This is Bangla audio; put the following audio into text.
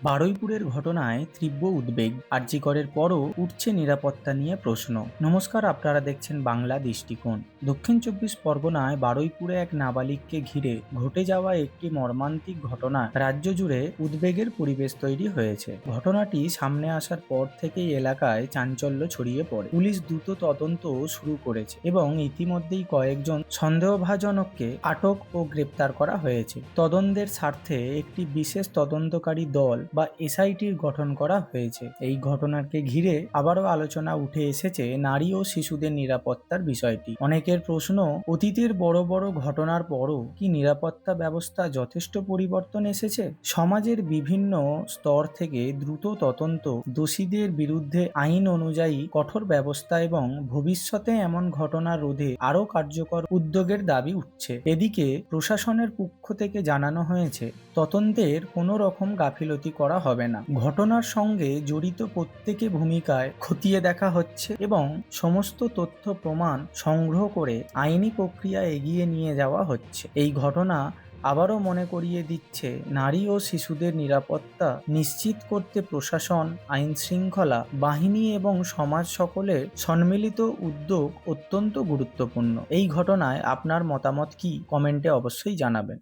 বারুইপুরের ঘটনায় তীব্র উদ্বেগ, আরজিকরের পরও উঠছে নিরাপত্তা নিয়ে প্রশ্ন। নমস্কার, আপনারা দেখছেন বাংলা দৃষ্টিকোণ। দক্ষিণ চব্বিশ পরগনায় বারুইপুরে এক নাবালিককে ঘিরে ঘটে যাওয়া একটি মর্মান্তিক ঘটনা রাজ্য জুড়ে উদ্বেগের পরিবেশ তৈরি হয়েছে। ঘটনাটি সামনে আসার পর থেকেই এলাকায় চাঞ্চল্য ছড়িয়ে পড়ে। পুলিশ দ্রুত তদন্ত শুরু করেছে এবং ইতিমধ্যেই কয়েকজন সন্দেহভাজনকে আটক ও গ্রেপ্তার করা হয়েছে। তদন্তের স্বার্থে একটি বিশেষ তদন্তকারী দল বা এসআইটির গঠন করা হয়েছে। এই ঘটনাকে ঘিরে আবারও আলোচনা উঠে এসেছে নারী ও শিশুদের নিরাপত্তার বিষয়টি। অনেকের প্রশ্ন, অতীতের বড় বড় ঘটনার পরও কি নিরাপত্তা ব্যবস্থা যথেষ্ট পরিবর্তন এসেছে? সমাজের বিভিন্ন স্তর থেকে দ্রুত তদন্ত, দোষীদের বিরুদ্ধে আইন অনুযায়ী কঠোর ব্যবস্থা এবং ভবিষ্যতে এমন ঘটনা রোধে আরও কার্যকর উদ্যোগের দাবি উঠছে। এদিকে প্রশাসনের পক্ষ থেকে জানানো হয়েছে, তদন্তের কোনো রকম গাফিলতি করা হবে না। ঘটনার সঙ্গে জড়িত প্রত্যেকে ভূমিকায় খতিয়ে দেখা হচ্ছে এবং সমস্ত তথ্য প্রমাণ সংগ্রহ করে আইনি প্রক্রিয়া এগিয়ে নিয়ে যাওয়া হচ্ছে। এই ঘটনা আবারও মনে করিয়ে দিচ্ছে, নারী ও শিশুদের নিরাপত্তা নিশ্চিত করতে প্রশাসন, আইন শৃঙ্খলা বাহিনী এবং সমাজ সকলের সম্মিলিত উদ্যোগ অত্যন্ত গুরুত্বপূর্ণ। এই ঘটনায় আপনার মতামত কি? কমেন্টে অবশ্যই জানাবেন।